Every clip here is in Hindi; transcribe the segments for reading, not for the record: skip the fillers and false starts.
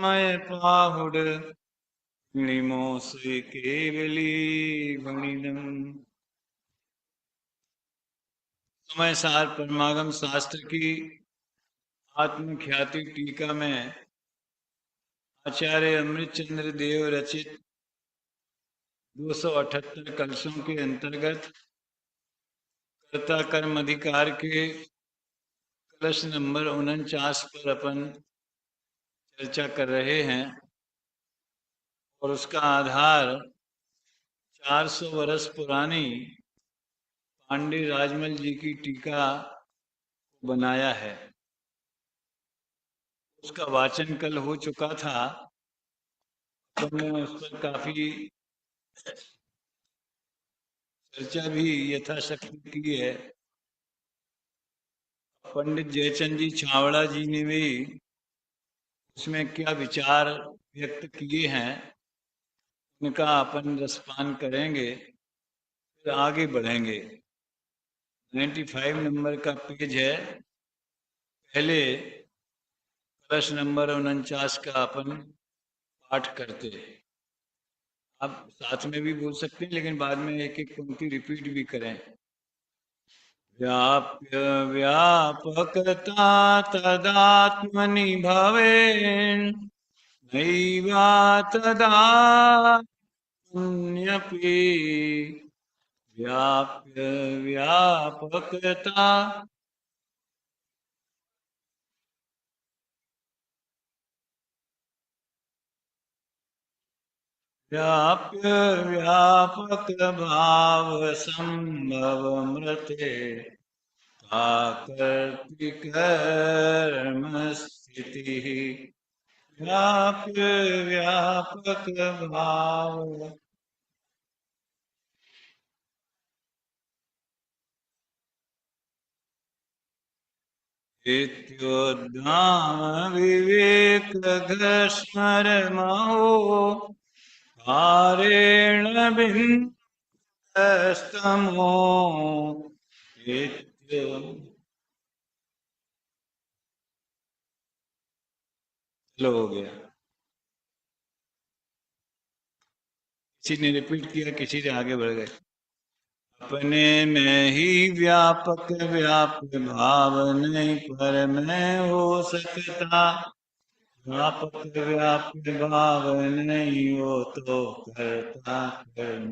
मय पाहुड निमोसे केवली गणिनम। समय सार परमागम शास्त्र की आत्मख्याति टीका में आचार्य अमृत चंद्र देव रचित 278 कलशों के अंतर्गत कर्ता कर्म अधिकार के कलश नंबर 49 पर अपन चर्चा कर रहे हैं और उसका आधार 400 वर्ष पुरानी पांडे राजमल जी की टीका बनाया है। उसका वाचन कल हो चुका था, हमने उस पर काफी चर्चा भी यथाशक्ति की है। पंडित जयचंद जी छावड़ा जी ने भी उसमें क्या विचार व्यक्त किए हैं उनका अपन रसपान करेंगे, फिर आगे बढ़ेंगे। 95 नंबर का पेज है, पहले कलश नंबर 49 का अपन पाठ करते। आप साथ में भी बोल सकते हैं, लेकिन बाद में एक एक पंक्ति रिपीट भी करें। व्याप्य व्यापकता तदात्मनि भवेन् नैवा तदात्मन्यपि। व्याप्य व्यापकता व्याप्य व्यापक भाव संभव मृते कर्म स्थिति। व्याप्य व्यापक भाव इत्योद्धाम विवेक घस्मर महो कारेण भिन्नस्तमो। चलो हो गया। किसी ने रिपीट किया, किसी से आगे बढ़ गए। अपने में ही व्यापक व्याप्य भाव नहीं पर मैं हो सकता। व्यापक व्याप्य भाव नहीं हो तो करता कर्म।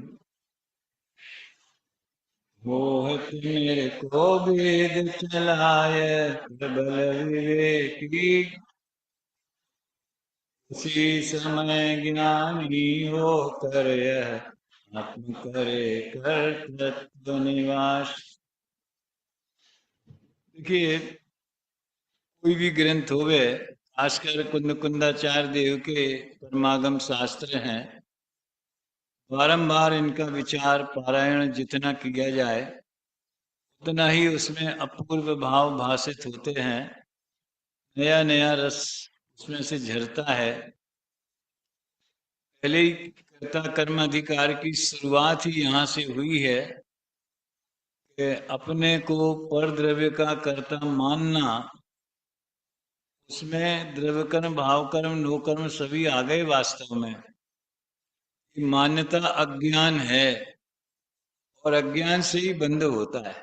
मोहित मेरे को वेद चलाए प्रबल विवेकी। उसी समय ज्ञानी हो कर यह आत्म करे कर्तृत्व निवास। देखिए, कोई भी ग्रंथ होवे, खासकर कुंद कुंदाचार्य देव के परमागम शास्त्र हैं, बारंबार इनका विचार पारायण जितना किया जाए उतना ही उसमें अपूर्व भाव भाषित होते हैं। नया नया रस उसमें से झरता है। पहले ही कर्ता कर्म अधिकार की शुरुआत ही यहाँ से हुई है कि अपने को पर द्रव्य का कर्ता मानना, उसमें द्रव्य कर्म भाव कर्म नो कर्म सभी आ गए। वास्तव में मान्यता अज्ञान है और अज्ञान से ही बंध होता है।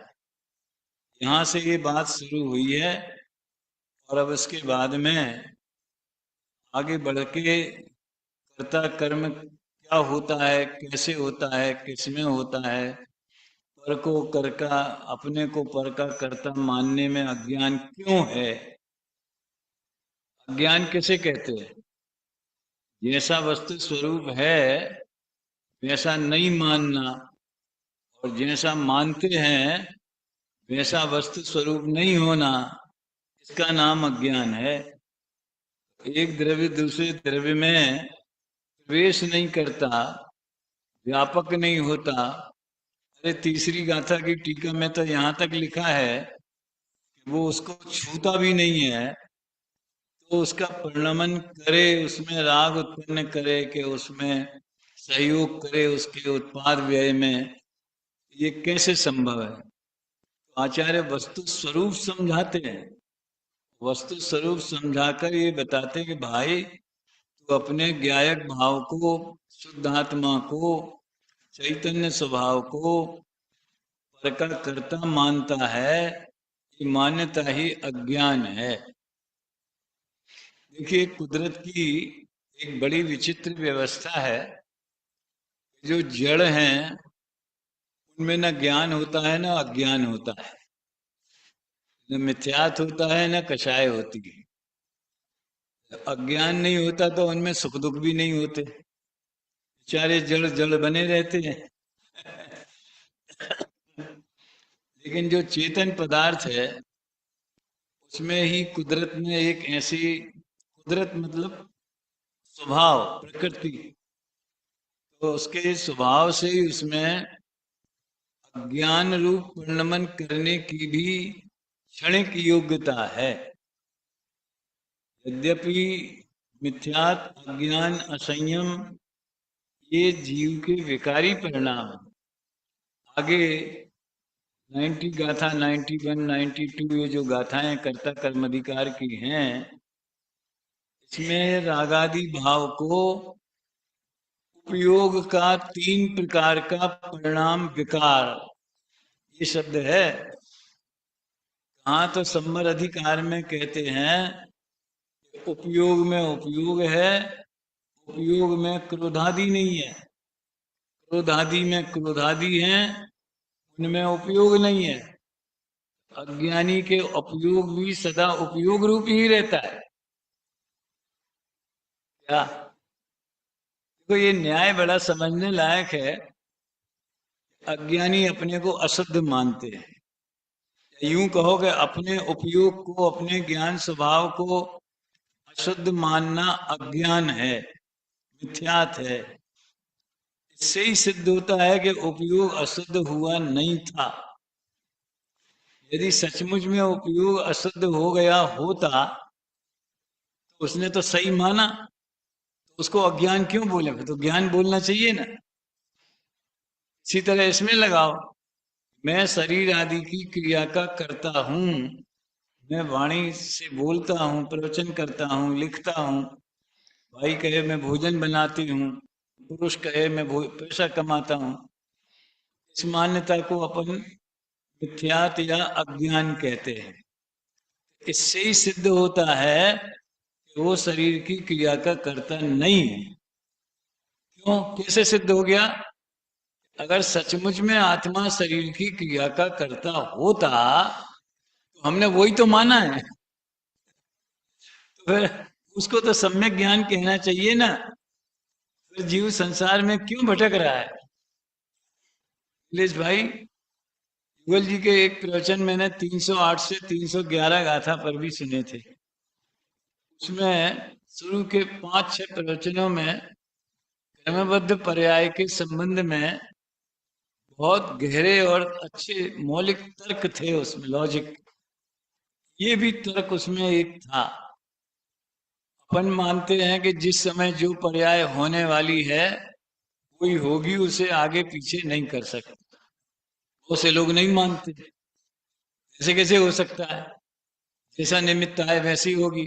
यहाँ से ये बात शुरू हुई है और अब इसके बाद में आगे बढ़ के कर्ता कर्म क्या होता है, कैसे होता है, किसमें होता है, पर को कर का अपने को पर का कर्ता मानने में अज्ञान क्यों है, अज्ञान किसे कहते हैं। जैसा वस्तु स्वरूप है वैसा नहीं मानना, और जैसा मानते हैं वैसा वस्तु स्वरूप नहीं होना, इसका नाम अज्ञान है। एक द्रव्य दूसरे द्रव्य में प्रवेश नहीं करता, व्यापक नहीं होता। अरे तीसरी गाथा की टीका में तो यहाँ तक लिखा है कि वो उसको छूता भी नहीं है, तो उसका परिणमन करे, उसमें राग उत्पन्न करे, कि उसमें सहयोग करे उसके उत्पाद व्यय में, ये कैसे संभव है। तो आचार्य वस्तु स्वरूप समझाते हैं। वस्तु स्वरूप समझाकर ये बताते कि भाई तो अपने ज्ञायक भाव को, शुद्ध आत्मा को, चैतन्य स्वभाव को पर का कर्ता मानता है, ये मान्यता ही अज्ञान है। देखिए, कुदरत की एक बड़ी विचित्र व्यवस्था है। जो जड़ हैं उनमें न ज्ञान होता है न अज्ञान होता है, न मिथ्यात्व होता है न कषाय होती है। अज्ञान नहीं होता तो उनमें सुख दुख भी नहीं होते, बेचारे जड़ जड़ बने रहते हैं। लेकिन जो चेतन पदार्थ है उसमें ही कुदरत में एक ऐसी, कुदरत मतलब स्वभाव, प्रकृति, तो उसके स्वभाव से ही उसमें अज्ञान रूप परिणमन करने की भी क्षणिक योग्यता है। यद्यपि मिथ्यात, अज्ञान, असंयम ये जीव के विकारी परिणाम हैं। आगे 90 गाथा, 91, 92 ये जो गाथाएं कर्ता कर्म अधिकार की हैं, इसमें रागादि भाव को उपयोग का 3 प्रकार का परिणाम विकार, ये शब्द है। हाँ, तो सम्मर अधिकार में कहते हैं उपयोग में उपयोग है, उपयोग में क्रोधादि नहीं है, क्रोधादि में क्रोधादि है, उनमें उपयोग नहीं है। अज्ञानी के उपयोग भी सदा उपयोग रूप ही रहता है। क्या देखो, ये न्याय बड़ा समझने लायक है। अज्ञानी अपने को अशुद्ध मानते हैं, यूं कहो कि अपने उपयोग को, अपने ज्ञान स्वभाव को अशुद्ध मानना अज्ञान है, मिथ्यात है। इससे ही सिद्ध होता है कि उपयोग अशुद्ध हुआ नहीं था। यदि सचमुच में उपयोग अशुद्ध हो गया होता तो उसने तो सही माना, तो उसको अज्ञान क्यों बोले? तो ज्ञान बोलना चाहिए ना। इसी तरह इसमें लगाओ, मैं शरीर आदि की क्रिया का करता हूं, मैं वाणी से बोलता हूँ, प्रवचन करता हूँ, लिखता हूँ, भाई कहे मैं भोजन बनाती हूँ, पुरुष कहे मैं पैसा कमाता हूँ। इस मान्यता को अपन मिथ्यात या अज्ञान कहते हैं। इससे ही सिद्ध होता है कि वो शरीर की क्रिया का कर्ता नहीं है। क्यों, कैसे सिद्ध हो गया? अगर सचमुच में आत्मा शरीर की क्रिया का कर्ता होता तो हमने वही तो माना है, तो फिर उसको तो सम्यक ज्ञान कहना चाहिए ना। फिर जीव संसार में क्यों भटक रहा है? भाई, युगल जी के एक प्रवचन मैंने 308 से 311 गाथा पर भी सुने थे। उसमें शुरू के 5-6 प्रवचनों में क्रमबद्ध पर्याय के संबंध में बहुत गहरे और अच्छे मौलिक तर्क थे उसमें, लॉजिक। ये भी तर्क उसमें एक था। अपन मानते हैं कि जिस समय जो पर्याय होने वाली है कोई होगी, उसे आगे पीछे नहीं कर सकते। बहुत से लोग नहीं मानते, ऐसे कैसे हो सकता है? जैसा निमित्त है वैसी होगी,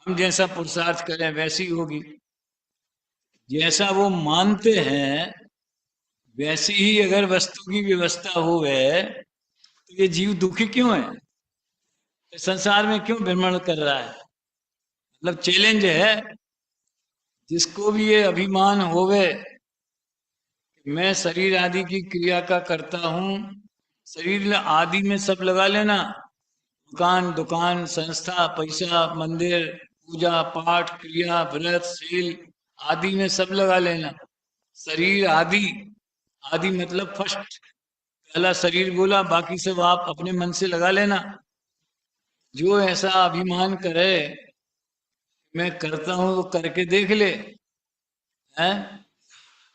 हम जैसा पुरुषार्थ करें वैसी होगी। जैसा वो मानते हैं वैसी ही अगर वस्तु की व्यवस्था हो गए तो ये जीव दुखी क्यों है? संसार में क्यों भ्रमण कर रहा है? मतलब चैलेंज है। जिसको भी ये अभिमान होवे मैं शरीर आदि की क्रिया का करता हूँ, शरीर आदि में सब लगा लेना, मकान, दुकान, संस्था, पैसा, मंदिर, पूजा पाठ, क्रिया, व्रत, शील आदि में सब लगा लेना। शरीर आदि, आदि मतलब फर्स्ट, पहला शरीर बोला, बाकी सब आप अपने मन से लगा लेना। जो ऐसा अभिमान करे मैं करता हूं तो करके देख ले, हैं?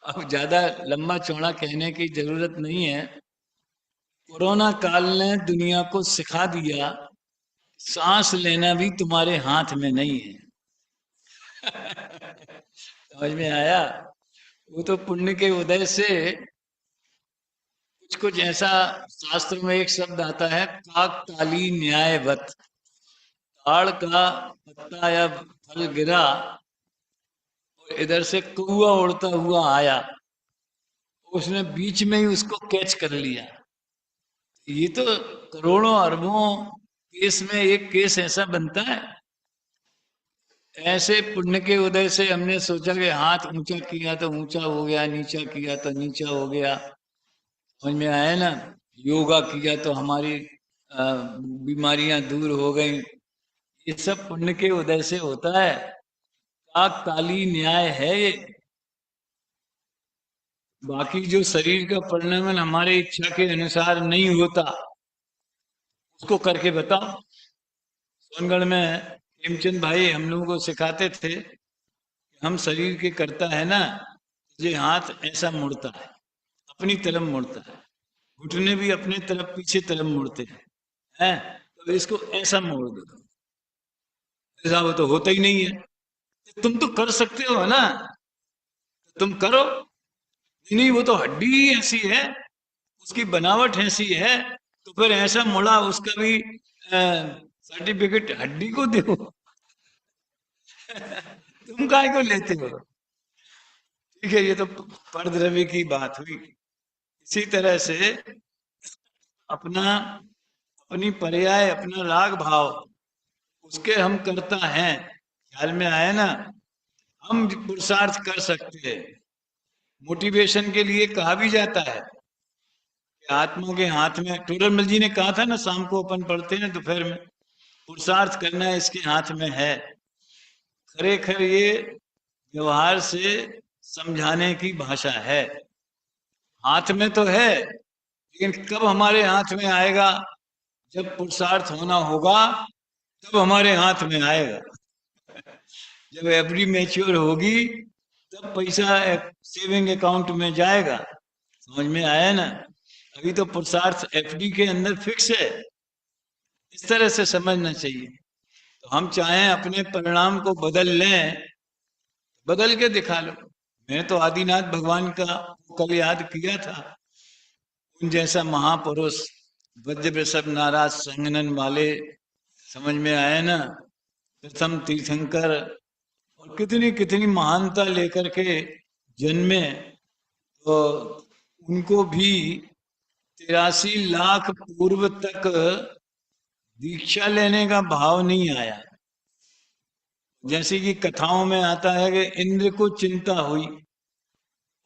अब ज्यादा लंबा चौड़ा कहने की जरूरत नहीं है। कोरोना काल ने दुनिया को सिखा दिया सांस लेना भी तुम्हारे हाथ में नहीं है। समझ में आया? वो तो पुण्य के उदय से कुछ कुछ ऐसा, शास्त्र में एक शब्द आता है काक ताली न्यायवत। ताड़ का पत्ता या फल गिरा इधर से कौआ उड़ता हुआ आया, उसने बीच में ही उसको कैच कर लिया। ये तो करोड़ों अरबों केस में एक केस ऐसा बनता है। ऐसे पुण्य के उदय से हमने सोचा कि हाथ ऊंचा किया तो ऊंचा हो गया, नीचा किया तो नीचा हो गया। समझ में आया ना? योगा किया तो हमारी बीमारियां दूर हो गई। ये सब पुण्य के उदय से होता है। काकताली न्याय है ये। बाकी जो शरीर का परिणाम हमारे इच्छा के अनुसार नहीं होता, उसको करके बताओ। सोनगढ़ में हेमचंद भाई हम लोगों को सिखाते थे कि हम शरीर के करता है ना, ये हाथ ऐसा मुड़ता है, अपनी तरफ मुड़ता है, घुटने भी अपने तरफ पीछे तरफ मुड़ते हैं, तो इसको ऐसा मोड़ दो। ऐसा वो तो होता ही नहीं है। तुम तो कर सकते हो ना, तुम करो। नहीं, वो तो हड्डी ही ऐसी है, उसकी बनावट ऐसी है, तो फिर ऐसा मुड़ा उसका भी सर्टिफिकेट हड्डी को दो। तुम काय को लेते हो? ठीक है, ये तो परद्रव्य की बात हुई। इसी तरह से अपना अपनी पर्याय, अपना राग भाव, उसके हम करता हैं, ख्याल में आया ना? हम पुरुषार्थ कर सकते हैं। मोटिवेशन के लिए कहा भी जाता है कि आत्मा के हाथ में, टूरमल जी ने कहा था ना, शाम को अपन पढ़ते हैं दोपहर में, पुरुषार्थ करना इसके हाथ में है। खरेखर ये व्यवहार से समझाने की भाषा है। हाथ में तो है, लेकिन कब हमारे हाथ में आएगा? जब पुरुषार्थ होना होगा तब हमारे हाथ में आएगा। जब एफडी मैच्योर होगी तब पैसा सेविंग अकाउंट में जाएगा। समझ में आया ना? अभी तो पुरुषार्थ एफडी के अंदर फिक्स है। इस तरह से समझना चाहिए। तो हम चाहें अपने परिणाम को बदल लें, बदल के दिखा लो। मैं तो आदिनाथ भगवान का कल याद किया था। उन जैसा महापुरुष, वज्रवृषभ नाराज संगनन वाले, समझ में आया ना? प्रथम तीर्थंकर, और कितनी कितनी महानता लेकर के जन्मे, तो उनको भी 83 लाख पूर्व तक दीक्षा लेने का भाव नहीं आया। जैसे कि कथाओं में आता है कि इंद्र को चिंता हुई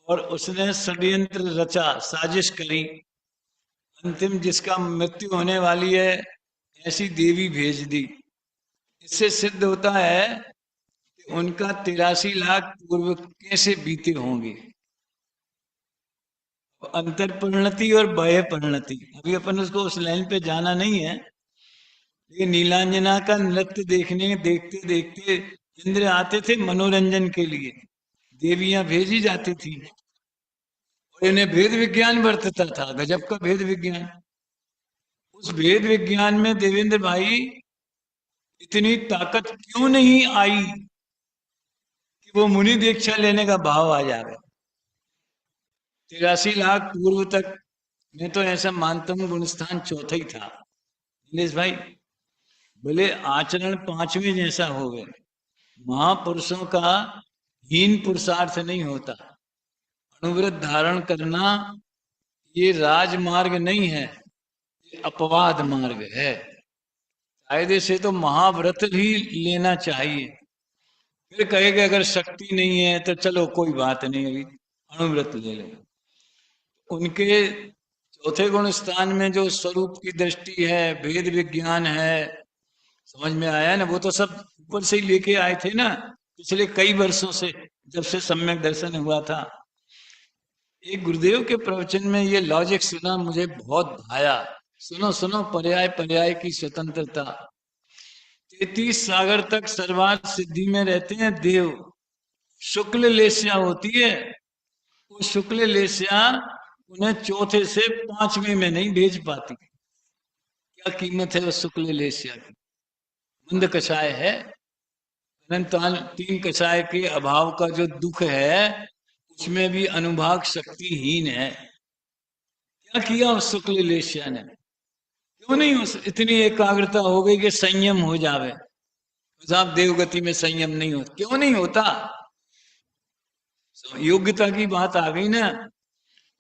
और उसने षड्यंत्र रचा, साजिश करी, अंतिम जिसका मृत्यु होने वाली है ऐसी देवी भेज दी। इससे सिद्ध होता है कि उनका 83 लाख पूर्व कैसे बीते होंगे। अंतर परिणति और बाह्य परिणति, अभी अपन उसको उस लाइन पे जाना नहीं है, लेकिन नीलांजना का नृत्य देखने देखते देखते इंद्र आते थे मनोरंजन के लिए, देवियां भेजी जाती थी, और इन्हें भेद विज्ञान बरतता था, गजब का भेद विज्ञान। उस भेद विज्ञान में देवेंद्र भाई इतनी ताकत क्यों नहीं आई कि वो मुनि दीक्षा लेने का भाव आ जाए? 83 लाख पूर्व तक मैं तो ऐसा मानता हूं गुणस्थान चौथा ही था। नीलेश भाई, बोले आचरण पांचवें जैसा हो गए। महापुरुषों का हीन पुरुषार्थ नहीं होता। अनुव्रत धारण करना ये राजमार्ग नहीं है, ये अपवाद मार्ग है। कायदे से तो महाव्रत ही लेना चाहिए। फिर कहेगा अगर शक्ति नहीं है तो चलो कोई बात नहीं, अभी अनुव्रत ले लेगा। उनके चौथे गुण स्थान में जो स्वरूप की दृष्टि है, भेद विज्ञान है, समझ में आया ना? वो तो सब ऊपर से ही लेके आए थे ना, पिछले कई वर्षों से, जब से सम्यक दर्शन हुआ था। एक गुरुदेव के प्रवचन में ये लॉजिक सुना, मुझे बहुत भाया। सुनो सुनो, पर्याय पर्याय की स्वतंत्रता। 33 सागर तक सर्वार्थ सिद्धि में रहते हैं देव। शुक्ल लेस्या होती है, वो शुक्ल लेस्या उन्हें चौथे से पांचवें में नहीं भेज पाती। क्या कीमत है उस शुक्ल लेस्या की? मंद कषाय है, अनंतान 3 कषाय के अभाव का जो दुख है, उसमें भी अनुभाग शक्तिहीन है। क्या किया उस शुक्ल लेस्या ने? क्यों नहीं इतनी एकाग्रता हो गई कि संयम हो जावे? साहब देवगति में संयम नहीं होता, क्यों नहीं होता? योग्यता की बात आ गई ना।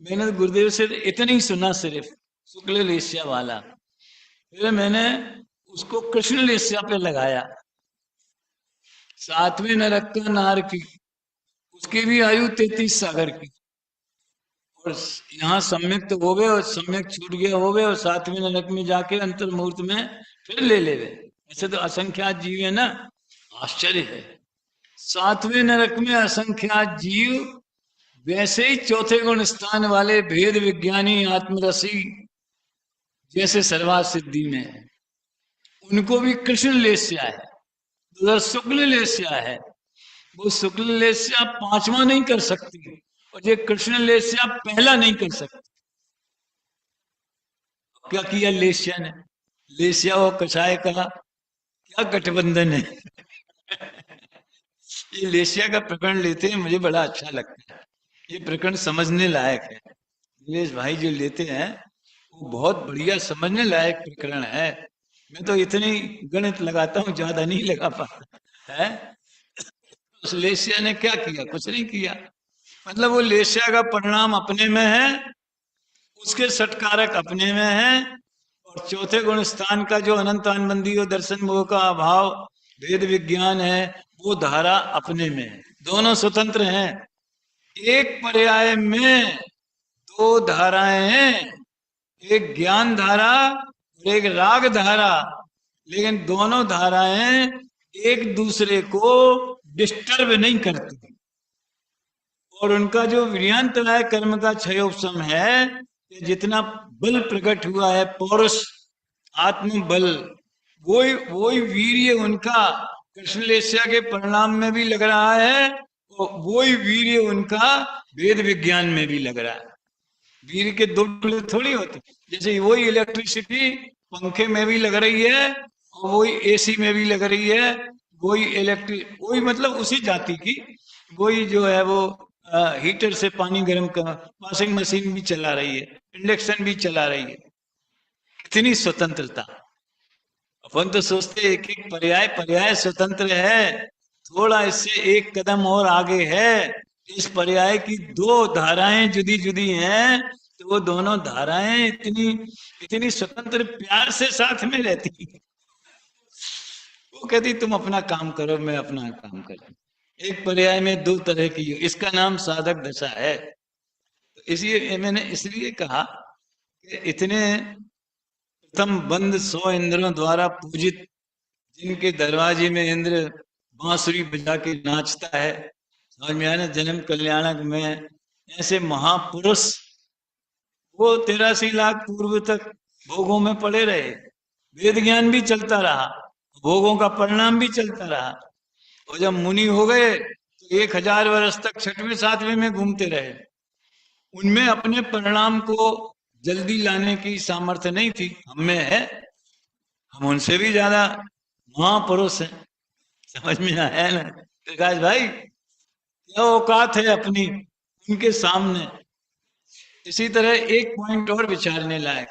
मैंने तो गुरुदेव से इतना ही सुना सिर्फ, शुक्ल लेस्या वाला। फिर मैंने उसको कृष्ण लेस्या पे लगाया। सातवें नरक का नार की, उसकी भी आयु 33 सागर की। और यहाँ सम्यक तो हो गए, और सम्यक छूट गया हो गए, और सातवें नरक में जाके अंतर मुहूर्त में फिर ले ले गए। ऐसे तो असंख्यात जीव है ना, आश्चर्य है। सातवें नरक में असंख्यात जीव, वैसे ही चौथे गुण स्थान वाले भेद विज्ञानी आत्मरसी जैसे सर्वा सिद्धि में है, उनको भी कृष्ण लेस्या है, उधर शुक्ल लेस्या है। वो शुक्ल लेस्या पांचवा नहीं कर सकती, और ये कृष्ण लेस्या पहला नहीं कर सकती। क्या किया लेस्या ने? लेस्या और कसाय का क्या गठबंधन है। ये लेस्या का प्रकरण लेते हैं, मुझे बड़ा अच्छा लगता है। ये प्रकरण समझने लायक है। नीलेश भाई जो लेते हैं वो बहुत बढ़िया समझने लायक प्रकरण है। मैं तो इतनी गणित लगाता हूँ, ज्यादा नहीं लगा पाता है। उस लेस्या ने क्या किया? कुछ नहीं किया। मतलब वो लेस्या का परिणाम अपने में है, उसके सटकारक अपने में है, और चौथे गुण स्थान का जो अनंत अनुबंधी और दर्शन मोह का अभाव भेद विज्ञान है, वो धारा अपने में है। दोनों स्वतंत्र हैं। एक पर्याय में दो धाराएं हैं, एक ज्ञान धारा और एक राग धारा, लेकिन दोनों धाराएं एक दूसरे को डिस्टर्ब नहीं करती। और उनका जो वीर्यांतराय कर्म का क्षयोपशम है, जितना बल प्रकट हुआ है, पौरुष आत्म बल, वही वीर्य उनका कृष्णलेस्या के परिणाम में भी लग रहा है, और वही वीर्य उनका वेद विज्ञान में भी लग रहा है। वीर्य के दो टुकड़े थोड़ी होते, जैसे वही इलेक्ट्रिसिटी पंखे में भी लग रही है, और वही एसी में भी लग रही है, वही इलेक्ट्रिक, वही मतलब उसी जाति की, वही जो है वो हीटर से पानी गर्म कर, वॉशिंग मशीन भी चला रही है, इंडक्शन भी चला रही है। कितनी स्वतंत्रता! अपन तो सोचते एक एक पर्याय पर्याय स्वतंत्र है, थोड़ा इससे एक कदम और आगे है। इस पर्याय की दो धाराएं जुदी जुदी हैं, तो वो दोनों धाराएं इतनी इतनी स्वतंत्र प्यार से साथ में रहती। वो कहती तुम अपना काम करो, मैं अपना काम करूं। एक पर्याय में दो तरह की, इसका नाम साधक दशा है। तो इसलिए मैंने इसलिए कहा कि इतने प्रथम बंद 100 इंद्रों द्वारा पूजित, जिनके दरवाजे में इंद्र बांसुरी बजा के नाचता है, समझ में आया ना, जन्म कल्याणक में ऐसे महापुरुष, वो 83 लाख पूर्व तक भोगों में पड़े रहे, वेद ज्ञान भी चलता रहा, भोगों का परिणाम भी चलता रहा, और जब मुनि हो गए तो 1000 वर्ष तक छठवें सातवें में घूमते रहे। उनमें अपने परिणाम को जल्दी लाने की सामर्थ्य नहीं थी, हम में है। हम उनसे भी ज्यादा महापुरुष हैं। समझ में आया ना प्रकाश भाई? क्या औकात है अपनी उनके सामने। इसी तरह एक पॉइंट और विचारने लायक,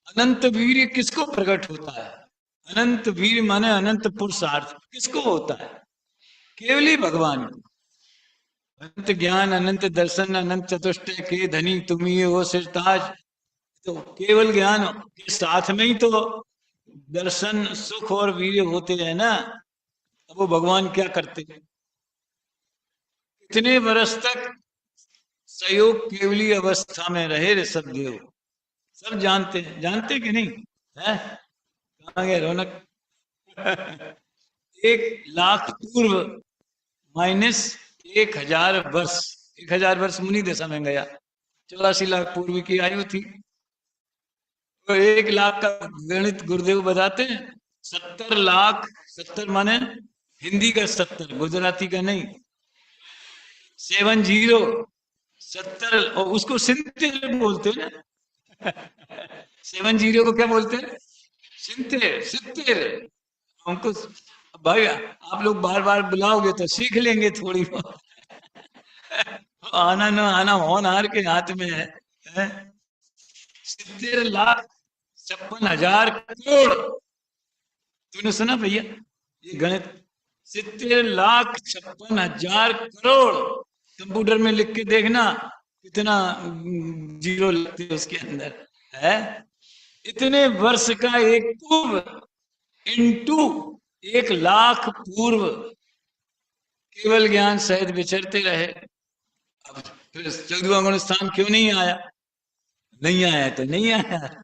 अनंत वीर्य किसको प्रकट होता है? अनंत वीर माने अनंत पुरुषार्थ किसको होता है? केवल ही भगवान को। अनंत ज्ञान, अनंत दर्शन, अनंत चतुष्टय के धनी तुम ही हो सिरताज। तो केवल ज्ञान के साथ में ही तो दर्शन, सुख और वीर्य होते हैं ना। अब वो भगवान क्या करते हैं? कितने वर्ष तक सहयोग केवली अवस्था में रहे ऋषभ देव, सब जानते हैं, जानते कि नहीं है? कहाँ गए रौनक? 1 लाख पूर्व माइनस 1000 वर्ष, 1000 वर्ष मुनि दशा में गया, 84 लाख पूर्व की आयु थी। तो 1 लाख का गणित गुरुदेव बताते हैं, 70 लाख, 70 माने हिंदी का 70, गुजराती का नहीं, 70, 70, और उसको सिंतेर बोलते हैं ना। 70 को क्या बोलते हैं? सिंतेर, सित्तेर। हमको भाई आप लोग बार बार बुलाओगे तो सीख लेंगे थोड़ी बहुत। आना न आना होनहार के हाथ में है। 70,56,000 करोड़। तूने सुना भैया ये गणित? 70,56,000 करोड़। कंप्यूटर में लिख के देखना कितना जीरो लगते हैं उसके अंदर है। इतने वर्ष का एक पूर्व इंटू 1 लाख पूर्व केवल ज्ञान सहित विचरते रहे। अब फिर 14वां गुण स्थान क्यों नहीं आया? नहीं आया तो नहीं आया।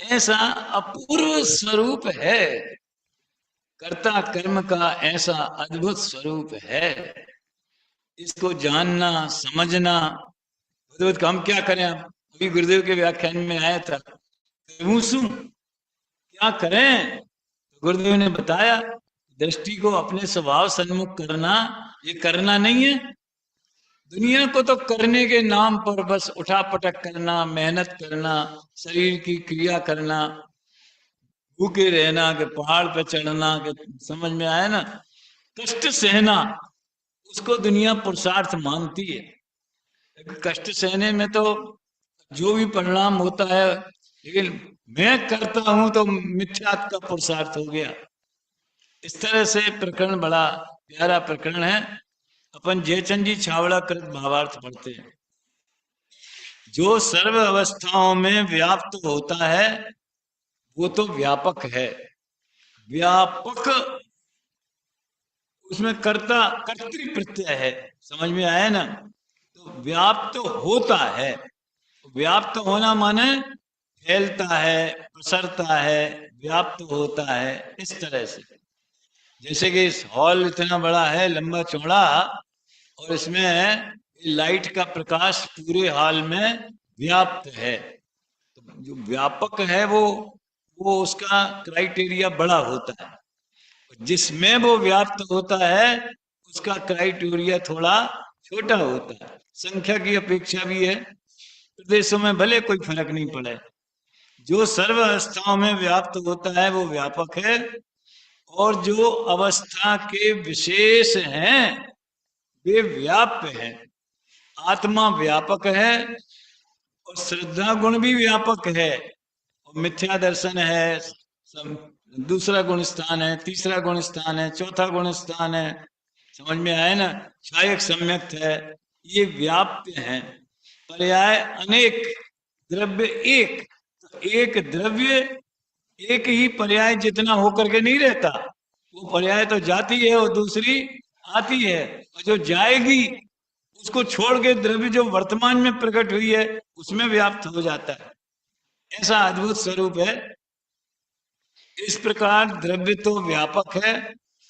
ऐसा अपूर्व स्वरूप है, कर्ता कर्म का ऐसा अद्भुत स्वरूप है। इसको जानना समझना, भगवत हम क्या करें? अभी गुरुदेव के व्याख्यान में आया था, क्या करें? तो गुरुदेव ने बताया, दृष्टि को अपने स्वभाव सन्मुख करना ये करना नहीं है। दुनिया को तो करने के नाम पर बस उठा पटक करना, मेहनत करना, शरीर की क्रिया करना, भूखे रहना के पहाड़ पे चढ़ना के, समझ में आया ना, कष्ट सहना, उसको दुनिया पुरुषार्थ मानती है। कष्ट सहने में तो जो भी परिणाम होता है, लेकिन मैं करता हूं तो मिथ्यात्व का पुरुषार्थ हो गया। इस तरह से प्रकरण बड़ा प्यारा प्रकरण है। अपन जयचंद जी छावड़ा कृत भावार्थ पढ़ते हैं। जो सर्व अवस्थाओं में व्याप्त होता है वो तो व्यापक है। व्यापक, उसमें कर्ता कर्तृ प्रत्यय है, समझ में आया ना? तो व्याप्त होता है। व्याप्त होना माने फैलता है, प्रसरता है, व्याप्त होता है, इस तरह से। जैसे कि इस हॉल इतना बड़ा है, लंबा चौड़ा, और इसमें लाइट का प्रकाश पूरे हॉल में व्याप्त है। तो जो व्यापक है वो उसका क्राइटेरिया बड़ा होता है। जिसमें वो व्याप्त होता है उसका क्राइटेरिया थोड़ा छोटा होता है। संख्या की अपेक्षा भी है, प्रदेशों में भले कोई फर्क नहीं पड़े। जो सर्व अवस्थाओं में व्याप्त होता है वो व्यापक है, और जो अवस्था के विशेष हैं वे व्याप्य हैं। आत्मा व्यापक है, और श्रद्धा गुण भी व्यापक है, और मिथ्या दर्शन है, दूसरा गुण स्थान है, तीसरा गुण स्थान है, चौथा गुण स्थान है, समझ में आए ना? छायक सम्यक्त है, ये व्याप्य है। पर्याय अनेक, द्रव्य एक। एक द्रव्य एक ही पर्याय जितना होकर के नहीं रहता, वो पर्याय तो जाती है और दूसरी आती है, और जो जाएगी उसको छोड़ के द्रव्य जो वर्तमान में प्रकट हुई है उसमें व्याप्त हो जाता है। ऐसा अद्भुत स्वरूप है। इस प्रकार द्रव्य तो व्यापक है,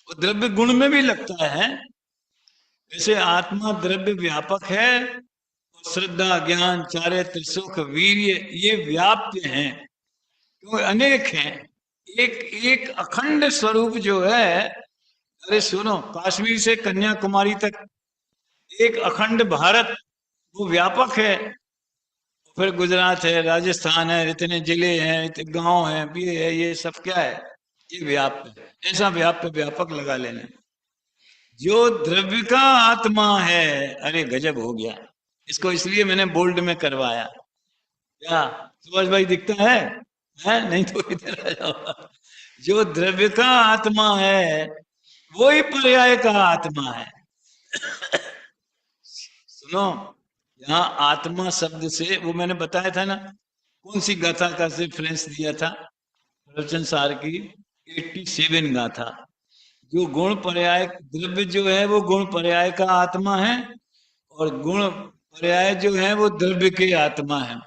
और द्रव्य गुण में भी लगता है। ऐसे आत्मा द्रव्य व्यापक है, और श्रद्धा ज्ञान चारित्र सुख वीर्य ये व्याप्य हैं, क्योंकि अनेक हैं। एक एक अखंड स्वरूप जो है, अरे सुनो, कश्मीर से कन्याकुमारी तक एक अखंड भारत, वो व्यापक है। फिर गुजरात है, राजस्थान है, इतने जिले हैं, इतने गांव हैं, ये है, ये सब क्या है? ये व्याप्त है। ऐसा व्याप्य व्यापक लगा लेना। जो द्रव्य का आत्मा है, अरे गजब हो गया। इसको इसलिए मैंने बोल्ड में करवाया। क्या सुभाष भाई दिखता है? नहीं तो इधर आ जाओ। जो द्रव्य का आत्मा है वही पर्याय का आत्मा है। सुनो, यहाँ आत्मा शब्द से, वो मैंने बताया था ना, कौन सी गाथा का रेफरेंस दिया था? प्रवचन सार की 87 गाथा। जो गुण पर्याय, द्रव्य जो है वो गुण पर्याय का आत्मा है, और गुण पर्याय जो है वो द्रव्य के आत्मा है।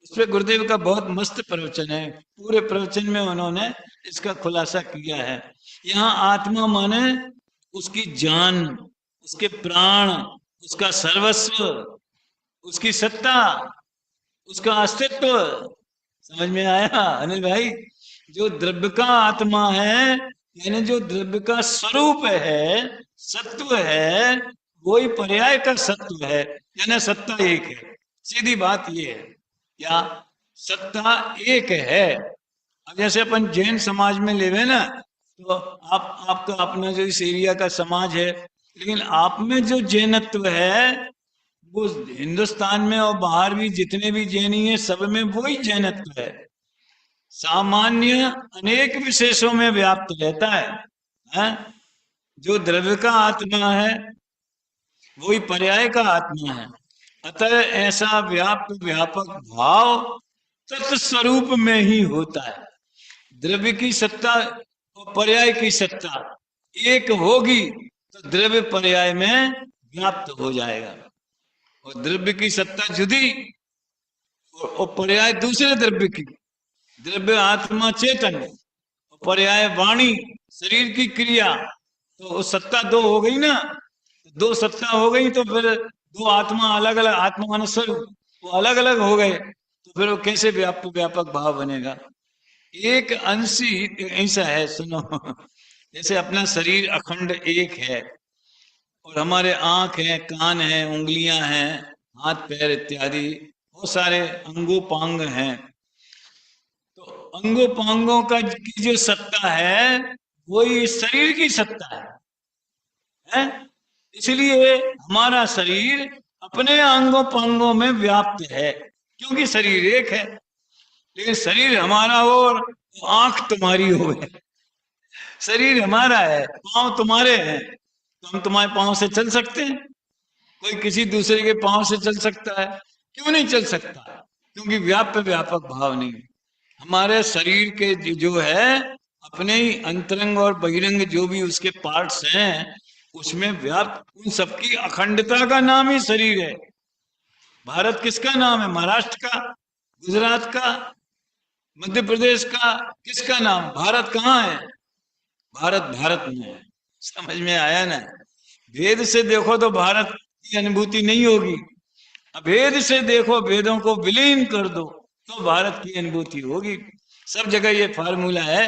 उस पर गुरुदेव का बहुत मस्त प्रवचन है। पूरे प्रवचन में उन्होंने इसका खुलासा किया है। यहाँ आत्मा माने उसकी जान, उसके प्राण, उसका सर्वस्व, उसकी सत्ता, उसका अस्तित्व। समझ में आया अनिल भाई? जो द्रव्य का आत्मा है, यानी जो द्रव्य का स्वरूप है, सत्व है, वही पर्याय का सत्व है, यानी सत्ता एक है। सीधी बात ये है, क्या सत्ता एक है। अब जैसे अपन जैन समाज में लेवे ना, तो आपका अपना जो इस एरिया का समाज है, लेकिन आप में जो जैनत्व है वो हिंदुस्तान में और बाहर भी जितने भी जैनी है सब में वही जैनत्व है। सामान्य अनेक विशेषों में व्याप्त रहता है, जो द्रव्य का आत्मा है वही पर्याय का आत्मा है। अतः ऐसा व्याप्त व्यापक भाव तत्स्वरूप में ही होता है। द्रव्य की सत्ता और पर्याय की सत्ता एक होगी तो द्रव्य पर्याय में व्याप्त हो जाएगा, और द्रव्य की सत्ता जुदी और पर्याय दूसरे द्रव्य की। द्रव्य आत्मा चेतन, पर्याय वाणी शरीर की क्रिया, तो सत्ता दो हो गई ना। दो सत्ता हो गई तो फिर दो आत्मा अलग अलग, आत्मा माने स्वरूप, वो अलग अलग हो गए, तो फिर वो कैसे व्यापक व्यापक भाव बनेगा। एक अंश ही ऐसा है, सुनो, जैसे अपना शरीर अखंड एक है, और हमारे आंख है, कान है, उंगलियां हैं, हाथ पैर इत्यादि बहुत सारे अंगोपांग हैं। तो अंगोपांगों का की जो सत्ता है वही शरीर की सत्ता है? इसलिए हमारा शरीर अपने अंगोपांगों में व्याप्त है, क्योंकि शरीर एक है। लेकिन शरीर हमारा हो और आंख तुम्हारी हो, शरीर हमारा है, पांव तुम्हारे हैं, तो हम तुम्हारे पांव से चल सकते हैं? कोई किसी दूसरे के पांव से चल सकता है? क्यों नहीं चल सकता? क्योंकि व्याप्य व्यापक भाव नहीं। हमारे शरीर के जो है अपने ही अंतरंग और बहिरंग जो भी उसके पार्ट्स हैं, उसमें व्याप्त उन सबकी अखंडता का नाम ही शरीर है। भारत किसका नाम है? महाराष्ट्र का, गुजरात का, मध्य प्रदेश का, किसका नाम? भारत कहाँ है? भारत भारत में है। समझ में आया ना? भेद से देखो तो भारत की अनुभूति नहीं होगी, अभेद से देखो, भेदों को विलीन कर दो तो भारत की अनुभूति होगी। सब जगह ये फार्मूला है।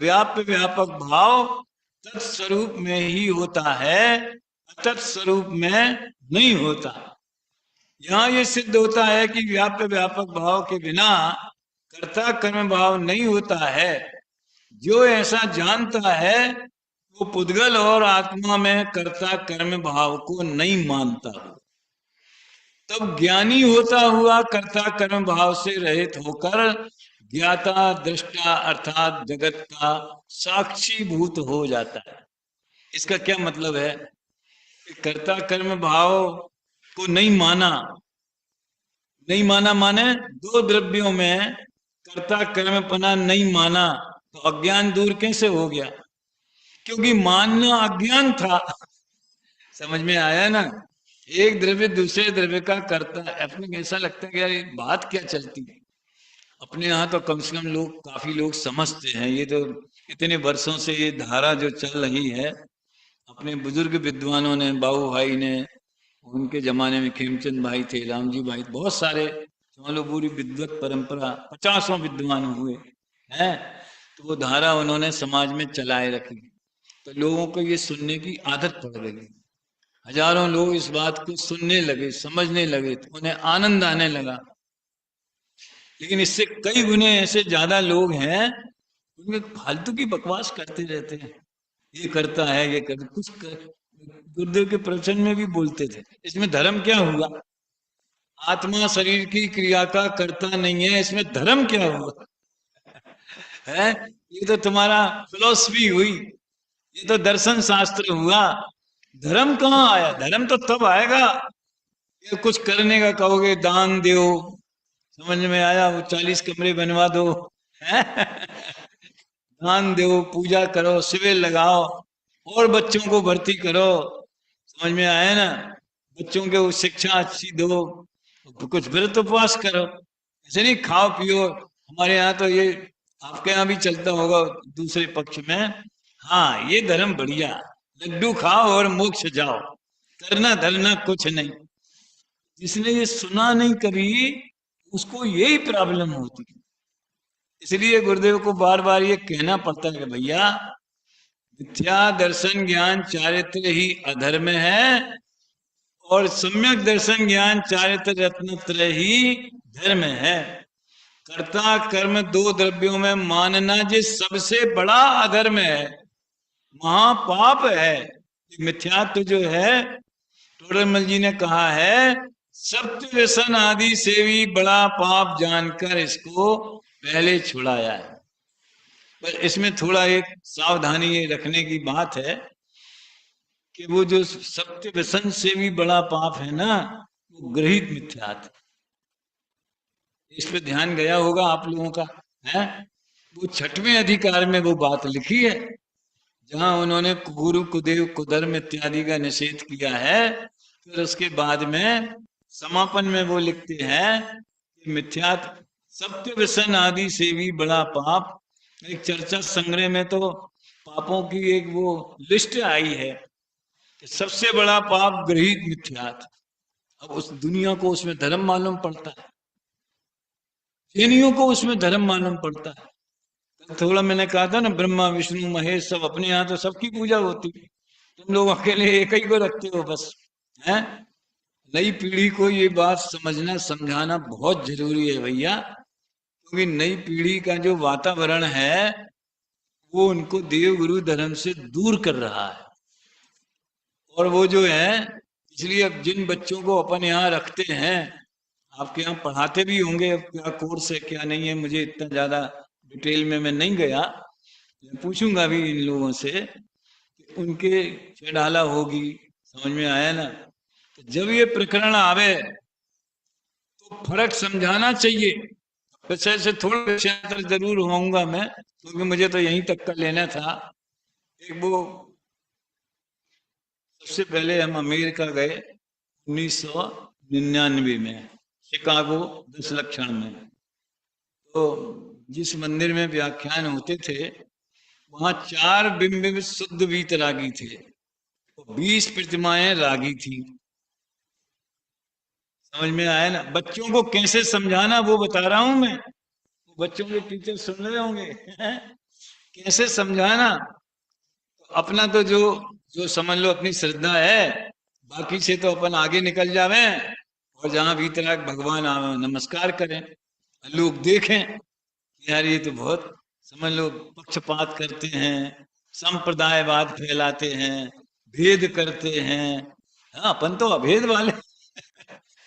व्याप्य व्यापक भाव तत्स्वरूप में ही होता है, तत्स्वरूप में नहीं होता। यहाँ ये सिद्ध होता है कि व्याप्य व्यापक भाव के बिना कर्ता कर्म भाव नहीं होता है। जो ऐसा जानता है वो पुद्गल और आत्मा में कर्ता कर्म भाव को नहीं मानता, तब ज्ञानी होता हुआ कर्ता कर्म भाव से रहित होकर ज्ञाता दृष्टा अर्थात जगत का साक्षी भूत हो जाता है। इसका क्या मतलब है? कर्ता कर्म भाव को नहीं माना, नहीं माना माने दो द्रव्यों में कर्ता कर्मपना नहीं माना, तो अज्ञान दूर कैसे हो गया? क्योंकि मानना अज्ञान था। समझ में आया ना? एक द्रव्य दूसरे द्रव्य का कर्ता, अपने ऐसा लगता है कि यार ये बात क्या चलती है। अपने यहाँ तो कम से कम लोग, काफी लोग समझते हैं। ये तो इतने वर्षों से ये धारा जो चल रही है, अपने बुजुर्ग विद्वानों ने, बाबू भाई ने, उनके जमाने में खेमचंद भाई थे, रामजी भाई, बहुत सारे, समझ लो पूरी विद्वत परंपरा, 50 विद्वान हुए हैं, तो वो धारा उन्होंने समाज में चलाए रखी। तो लोगों को ये सुनने की आदत पड़ गई, हजारों लोग इस बात को सुनने लगे, समझने लगे, तो उन्हें आनंद आने लगा। लेकिन इससे कई गुने ऐसे ज्यादा लोग हैं उनके फालतू की बकवास करते रहते हैं, ये करता है, ये कर कुछ गुरुदेव के प्रवचन में भी बोलते थे, इसमें धर्म क्या हुआ? आत्मा शरीर की क्रिया का करता नहीं है, इसमें धर्म क्या हुआ? है, ये तो तुम्हारा फिलोसफी हुई, ये तो दर्शन शास्त्र हुआ। धर्म कहाँ आया? धर्म तो तब आएगा ये कुछ करने का कहोगे, दान दो, समझ में आया, वो 40 कमरे बनवा दो, दान दो, पूजा करो, शिविर लगाओ, और बच्चों को भर्ती करो, समझ में आया ना? बच्चों को शिक्षा अच्छी दो, कुछ व्रत उपवास करो, ऐसे नहीं खाओ पियो। हमारे यहाँ तो ये, आपके यहाँ भी चलता होगा दूसरे पक्ष में, हाँ ये धर्म बढ़िया, लड्डू खाओ और मोक्ष जाओ, करना धरना कुछ नहीं। जिसने ये सुना नहीं कभी, उसको यही प्रॉब्लम होती है। इसलिए गुरुदेव को बार बार ये कहना पड़ता है कि भैया, मिथ्या दर्शन ज्ञान चारित्र ही अधर्म है, और सम्यक दर्शन ज्ञान चारित्र रत्नत्रय ही धर्म है। कर्ता कर्म दो द्रव्यों में मानना जो सबसे बड़ा अधर्म है, महापाप है। मिथ्यात्व जो है, टोडरमल जी ने कहा है, सत्य व्यसन आदि से भी बड़ा पाप जानकर इसको पहले छुड़ाया है। पर इसमें थोड़ा एक सावधानी ये रखने की बात है कि वो जो सत्य व्यसन से भी बड़ा पाप है ना, वो गृहीत मिथ्यात्व। इस पे ध्यान गया होगा आप लोगों का, है? वो 6वें अधिकार में वो बात लिखी है, जहां उन्होंने गुरु कुदेव कुधर्म इत्यादि का निषेध किया है। फिर उसके बाद में समापन में वो लिखते हैं कि मिथ्यात्व सत्य व्यसन आदि से भी बड़ा पाप। एक चर्चा संग्रह में तो पापों की एक वो लिस्ट आई है कि सबसे बड़ा पाप गृहीत मिथ्यात्व। अब उस दुनिया को उसमें धर्म मालूम पड़ता है, जैनियों को उसमें धर्म मालूम पड़ता है। थोड़ा मैंने कहा था ना, ब्रह्मा विष्णु महेश सब अपने यहाँ तो सबकी पूजा होती, तुम लोग अकेले एक ही को रखते हो बस, है? नई पीढ़ी को ये बात समझना समझाना बहुत जरूरी है भैया, क्योंकि नई पीढ़ी का जो वातावरण है वो उनको देव गुरु धर्म से दूर कर रहा है। और वो जो है, इसलिए अब जिन बच्चों को अपन यहाँ रखते हैं, आपके यहाँ पढ़ाते भी होंगे, अब क्या कोर्स है क्या नहीं है, मुझे इतना ज्यादा डिटेल में मैं नहीं गया, मैं पूछूंगा भी इन लोगों से कि उनके चढ़ाला होगी, समझ में आया ना? तो जब ये प्रकरण आवे तो फर्क समझाना चाहिए। वैसे से थोड़ा विषयांतर जरूर होऊंगा मैं, क्योंकि मुझे तो यहीं तक का लेना था। एक वो सबसे पहले हम अमेरिका गए 1999 में, शिकागो 10 लक्षण में। तो जिस मंदिर में व्याख्यान होते थे वहां 4 बिंब शुद्ध वीतरागी थे, 20 प्रतिमाएं रागी थी। समझ में आया ना? बच्चों को कैसे समझाना वो बता रहा हूं मैं, बच्चों के टीचर सुन रहे होंगे कैसे समझाना। अपना तो जो जो समझ लो अपनी श्रद्धा है, बाकी से तो अपन आगे निकल जावे और जहां वीतराग भगवान आवे नमस्कार करें, लोग देखें यार ये तो बहुत समझ लो पक्षपात करते हैं, संप्रदायवाद फैलाते हैं, भेद करते हैं। हाँ, अपन तो अभेद वाले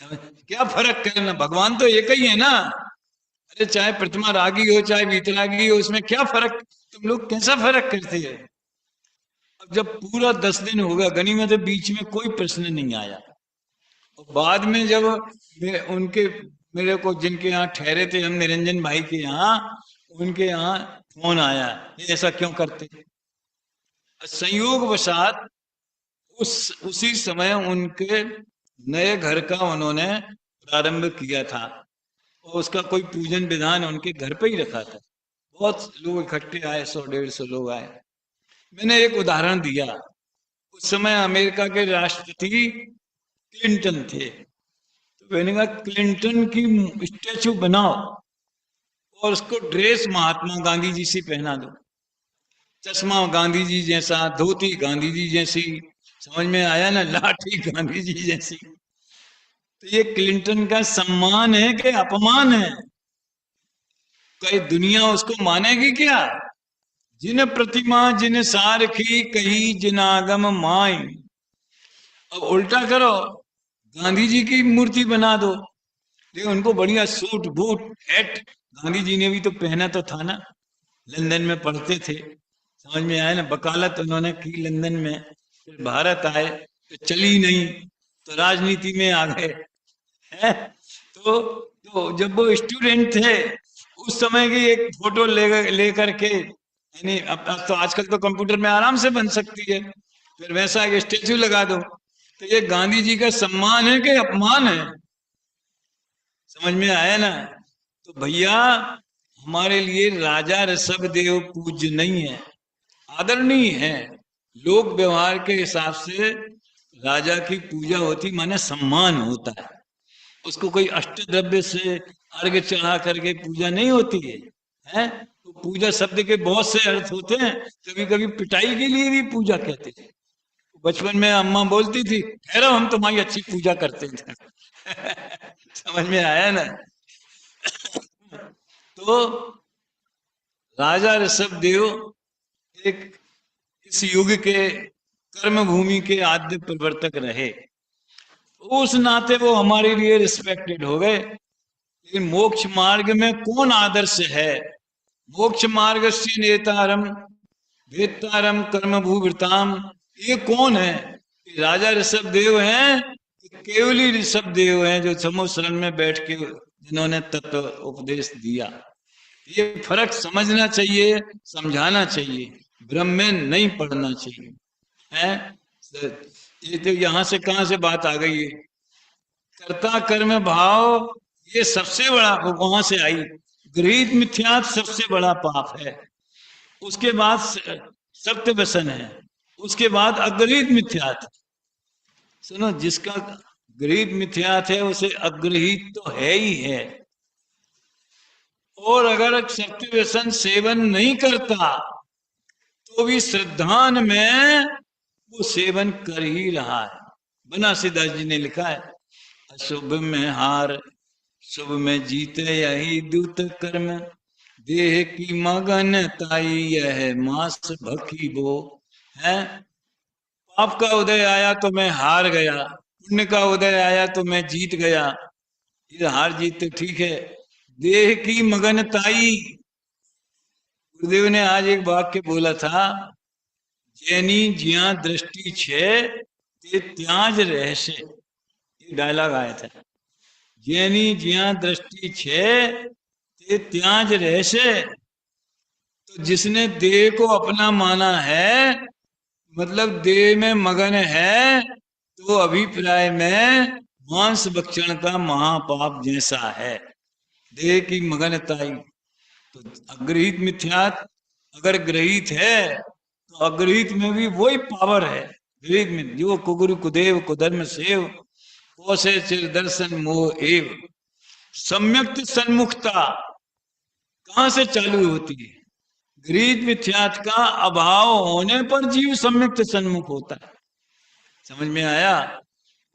क्या फर्क करना, भगवान तो एक ही है ना। अरे चाहे प्रतिमा रागी हो चाहे वीतरागी हो, उसमें क्या फर्क, तुम लोग कैसा फर्क करते हैं? अब जब पूरा 10 दिन हो गया गनी में, तो बीच में कोई प्रश्न नहीं आया। और बाद में जब उनके मेरे को जिनके यहाँ ठहरे थे हम, निरंजन भाई के यहाँ, उनके यहाँ फोन आया, ये ऐसा क्यों करते? संयोग वशात उसी समय उनके नए घर का उन्होंने प्रारंभ किया था और उसका कोई पूजन विधान उनके घर पे ही रखा था। बहुत लोग इकट्ठे आए, 100-150 लोग आए। मैंने एक उदाहरण दिया, उस समय अमेरिका के राष्ट्रपति क्लिंटन थे, तो मैंने कहा क्लिंटन की स्टैचू बनाओ और उसको ड्रेस महात्मा गांधी जी से पहना दो, चश्मा गांधी जी जैसा, धोती गांधी जी जैसी, समझ में आया ना, लाठी गांधी जी जैसी। तो ये क्लिंटन का सम्मान है कि अपमान है? कई दुनिया उसको मानेगी क्या? जिन प्रतिमा जिन सारखी कही जिनागम माई। अब उल्टा करो, गांधी जी की मूर्ति बना दो, देखो उनको बढ़िया suit boot hat, Gandhi ji ने भी तो पहना तो था ना, लंदन में पढ़ते थे, समझ में आया ना, वकालत उन्होंने की लंदन में, फिर भारत आए तो चली नहीं, तो राजनीति में आ गए हैं। तो जब वो स्टूडेंट थे उस समय की एक फोटो ले करके, यानी अब तो आजकल तो कंप्यूटर में आराम से बन सकती है, फिर वैसा एक स्टेचू लगा दो, तो ये गांधी जी का सम्मान है कि अपमान है? समझ में आया ना? तो भैया हमारे लिए राजा ऋषभदेव पूज्य नहीं है, आदरणीय है। लोक व्यवहार के हिसाब से राजा की पूजा होती माने सम्मान होता है, उसको कोई अष्टद्रव्य से अर्घ्य चढ़ा करके पूजा नहीं होती है, हैं? तो पूजा शब्द के बहुत से अर्थ होते हैं, कभी कभी पिटाई के लिए भी पूजा कहते थे। बचपन में अम्मा बोलती थी ठहरो हम तुम्हारी अच्छी पूजा करते थे समझ में आया ना? तो राजा ऋषभदेव एक इस युग के कर्म भूमि के आद्य प्रवर्तक रहे, उस नाते वो हमारे लिए रिस्पेक्टेड हो गए। लेकिन मोक्ष मार्ग में कौन आदर्श है? मोक्ष मार्ग से नेतारम वेत्तारम कर्म भूवृताम, ये कौन है? राजा ऋषभ देव हैं कि केवली ऋषभ देव हैं जो समूह शरण में बैठ के जिन्होंने तत्व उपदेश दिया? ये फर्क समझना चाहिए, समझाना चाहिए, भ्रम में नहीं पड़ना चाहिए। है ये तो यहाँ से कहाँ से बात आ गई है? कर्ता कर्म भाव, ये सबसे बड़ा वहां से आई। गृहीत मिथ्यात्व सबसे बड़ा पाप है, उसके बाद सत्य व्यसन है, उसके बाद अगृहीत मिथ्यात्व। सुनो, जिसका गृहीत मिथ्यात्व है उसे अग्रहित तो है ही है, और अगर सत्य व्यसन सेवन नहीं करता तो भी श्रद्धान में वो सेवन कर ही रहा है। बनारसीदास जी ने लिखा है, अशुभ में हार शुभ में जीत यही दूत कर्म, देह की मगन ताई यह मास भकी बो। है पाप का उदय आया तो मैं हार गया, पुण्य का उदय आया तो मैं जीत गया। ये हार जीत तो ठीक है, देह की मगनताई। गुरुदेव ने आज एक वाक्य बोला था, जैनी जिया दृष्टि छे ते त्याज रहसे। ये डायलॉग आया था, जैनी जिया दृष्टि छे ते त्याज रहसे। तो जिसने देह को अपना माना है, मतलब देह में मगन है, तो अभिप्राय में मांस भक्षण का महापाप जैसा है। देह की मगनताई तो अग्रहित मिथ्यात, अगर ग्रहित है तो अग्रहित में भी वही पावर है। गृहित में जो कुगुरु कुदेव कुधर्म सेव, कोसे चिर दर्शन मोह एव। सम्यक्त सन्मुखता कहां से चालू होती है? गृहित मिथ्यात का अभाव होने पर जीव सम्यक्त सन्मुख होता है। समझ में आया?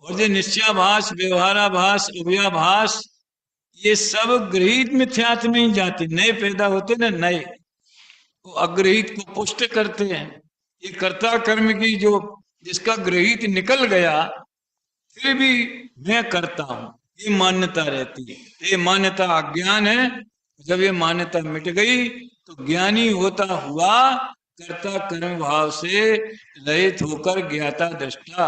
और जो निश्चयाभास, व्यवहाराभास, उभयाभास, ये सब गृहित मिथ्यात में ही जाते, नए पैदा होते ना, नए वो अग्रहित को पुष्ट करते हैं। ये कर्ता कर्म की जो जिसका गृहित निकल गया, फिर भी मैं करता हूं, ये मान्यता रहती है। ये मान्यता अज्ञान है। जब ये मान्यता मिट गई तो ज्ञानी होता हुआ कर्ता कर्म भाव से रहित होकर ज्ञाता दृष्टा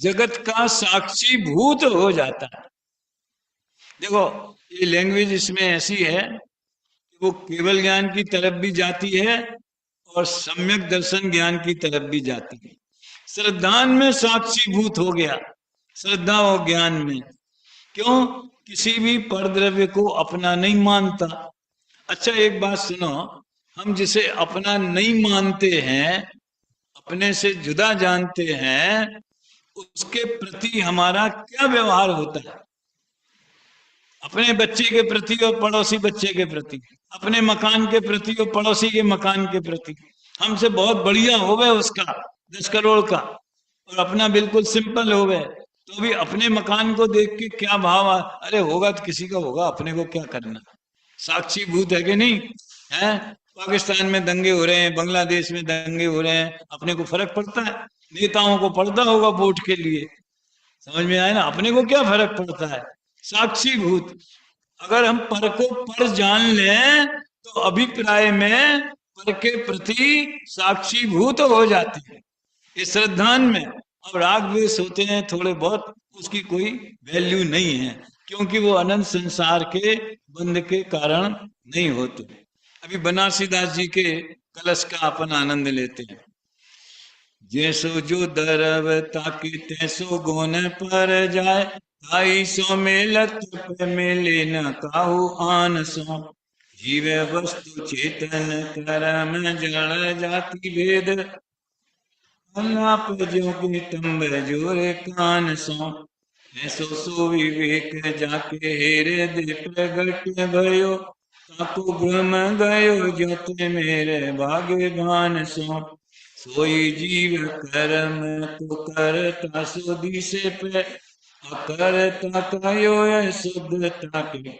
जगत का साक्षी भूत हो जाता है। देखो, ये लैंग्वेज इसमें ऐसी है कि वो केवल ज्ञान की तरफ भी जाती है और सम्यक दर्शन ज्ञान की तरफ भी जाती है। श्रद्धान में साक्षी भूत हो गया, श्रद्धा और ज्ञान में। क्यों? किसी भी परद्रव्य को अपना नहीं मानता। अच्छा एक बात सुनो, हम जिसे अपना नहीं मानते हैं, अपने से जुदा जानते हैं, उसके प्रति हमारा क्या व्यवहार होता है? अपने बच्चे के प्रति और पड़ोसी बच्चे के प्रति, अपने मकान के प्रति और पड़ोसी के मकान के प्रति। हमसे बहुत बढ़िया हो गए उसका 10 करोड़ का, और अपना बिल्कुल सिंपल हो गए, तो भी अपने मकान को देख के क्या भाव अरे होगा तो किसी का होगा, अपने को क्या करना। साक्षी भूत है कि नहीं है? पाकिस्तान में दंगे हो रहे हैं, बांग्लादेश में दंगे हो रहे हैं, अपने को फर्क पड़ता है? नेताओं को पड़ता होगा वोट के लिए। समझ में आया ना? अपने को क्या फर्क पड़ता है? साक्षी भूत। अगर हम पर को पर जान लें तो अभिप्राय में पर के प्रति साक्षी भूत हो जाते हैं। इस श्रद्धान में अब राग द्वेष होते हैं थोड़े बहुत, उसकी कोई वैल्यू नहीं है, क्योंकि वो अनंत संसार के बंध के कारण नहीं होते। अभी बनारसीदास जी के कलश का अपन आनंद लेते हैं। जैसो जो दरब ताकि तैसो गोन पर जाए, ताई सो मेलत पे मिले न काहू आन सो। जीव वस्तु चेतन करम जड़ जाति भेद, अलाप जो के तंब जोरे कान सो। ऐसो सो विवेक जाके हेरे दे प्रगट भयो, ताको भ्रम गयो ज्योति मेरे भाग्य भान सो। सोई जीव कर्म तो करता सुधी से पे, अकरता कयो शुद्धता के।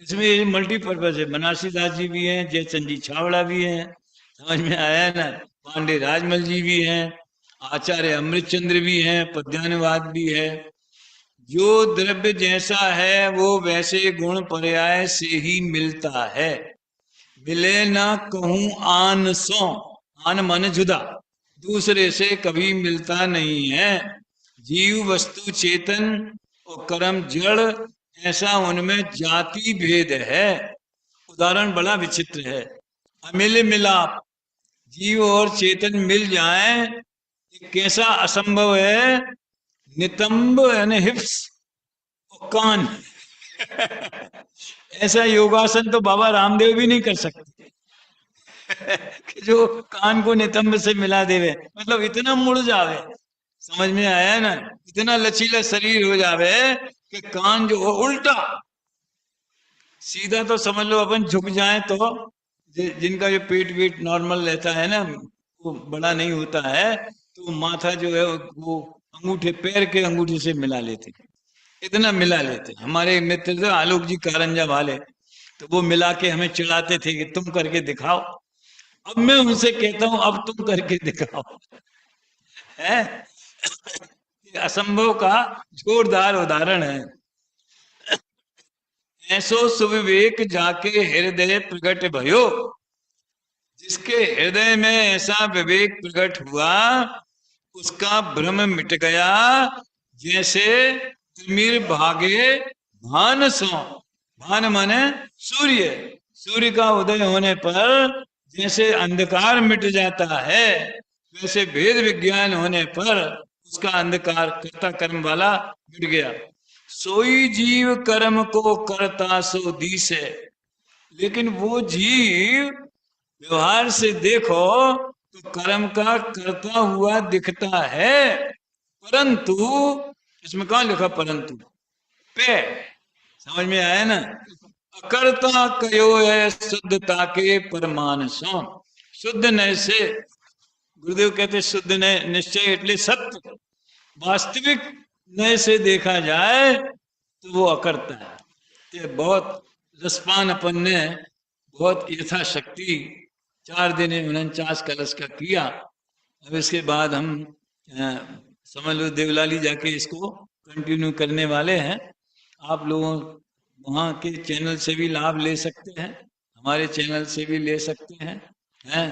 इसमें मल्टीपर्पज है। बनारसीदास जी भी हैं, जयचंद जी छावड़ा भी हैं, समझ में आया ना? पांडे राजमल जी भी हैं, आचार्य अमृतचंद्र भी हैं, पद्यानुवाद भी है। जो द्रव्य जैसा है वो वैसे गुण पर्याय से ही मिलता है। मिले ना कहूं आन सो, आन मन जुदा, दूसरे से कभी मिलता नहीं है। जीव वस्तु चेतन और कर्म जड़, ऐसा उनमें जाति भेद है। उदाहरण बड़ा विचित्र है। अमिल मिलाप, जीव और चेतन मिल जाए, ये कैसा असंभव है। नितंब यानी हिप्स और कान ऐसा योगासन तो बाबा रामदेव भी नहीं कर सकते कि जो कान को नितंब से मिला देवे, मतलब इतना मुड़ जावे। समझ में आया ना, इतना लचीला शरीर हो जावे कि कान जो हो उल्टा, सीधा तो समझ लो अपन झुक जाए तो जिनका जो पेट वेट नॉर्मल रहता है ना, वो बड़ा नहीं होता है, तो माथा जो है वो अंगूठे, पैर के अंगूठे से मिला लेते, इतना मिला लेते। हमारे मित्र थे आलोक जी कारंजा वाले, तो वो मिला के हमें चिढ़ाते थे कि तुम करके दिखाओ। अब मैं उनसे कहता हूं अब तुम करके दिखाओ है। असंभव का जोरदार उदाहरण है। ऐसो सुविवेक जाके हृदय प्रकट भयो, जिसके हृदय में ऐसा विवेक प्रकट हुआ, उसका भ्रम मिट गया। जैसे तिमिर भागे भान सो, भान माने सूर्य, सूर्य का उदय होने पर जैसे अंधकार मिट जाता है, वैसे भेद विज्ञान होने पर उसका अंधकार कर्ता कर्म वाला मिट गया। सोई जीव कर्म को करता सो दिसे, लेकिन वो जीव व्यवहार से देखो तो कर्म का करता हुआ दिखता है, परंतु इसमें कहां लिखा परंतु, पे समझ में आया ना। अकर्ता कयो है शुद्धता के परमानसो, शुद्ध नय से, गुरुदेव कहते शुद्ध नय निश्चय એટલે सत्य, वास्तविक नय से देखा जाए तो वो अकर्ता है। ये बहुत रसपान अपन ने बहुत यथाशक्ति 4 दिन 49 कलश का किया। अब इसके बाद हम समझ लो देवलाली जाके इसको कंटिन्यू करने वाले हैं। आप लोगों वहाँ के चैनल से भी लाभ ले सकते हैं, हमारे चैनल से भी ले सकते हैं, हैं?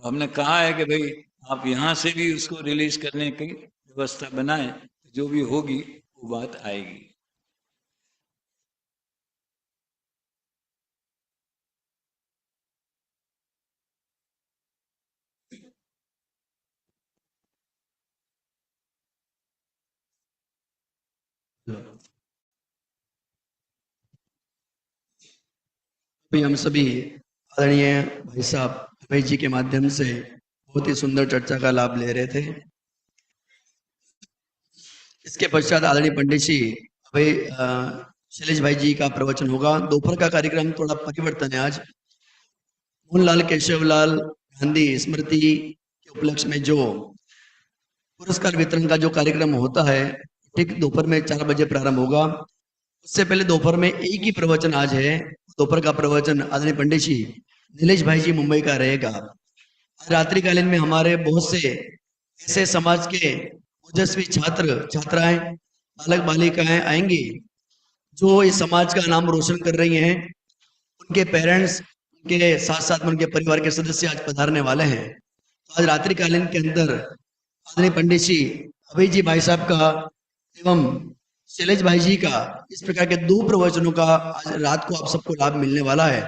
हमने कहा है कि भाई आप यहाँ से भी उसको रिलीज करने की व्यवस्था बनाएं, जो भी होगी वो बात आएगी। अभी हम सभी आदरणीय भाई साहब अभय जी के माध्यम से बहुत ही सुंदर चर्चा का लाभ ले रहे थे। इसके पश्चात आदरणीय पंडित जी अभय शैलेश भाई जी का प्रवचन होगा। दोपहर का कार्यक्रम थोड़ा परिवर्तन है। आज मोहनलाल केशवलाल गांधी स्मृति के उपलक्ष्य में जो पुरस्कार वितरण का जो कार्यक्रम होता है, ठीक दोपहर में 4 बजे प्रारंभ होगा। उससे पहले दोपहर में एक ही प्रवचन आज है। दोपहर का प्रवचन आदरणीय पंडित जी नीलेश भाई जी मुंबई का रहेगा। आज रात्रिकालीन में हमारे बहुत से ऐसे समाज के ओजस्वी छात्र छात्राएं बालक बालिकाएं आएंगी जो इस समाज का नाम रोशन कर रही हैं। उनके पेरेंट्स, उनके साथ साथ में उनके परिवार के सदस्य आज पधारने वाले हैं। आज रात्रिकालीन के अंदर आदरणीय पंडित जी अभय जी भाई साहब का एवं शैलेश भाई जी का इस प्रकार के 2 प्रवचनों का आज रात को आप सबको लाभ मिलने वाला है।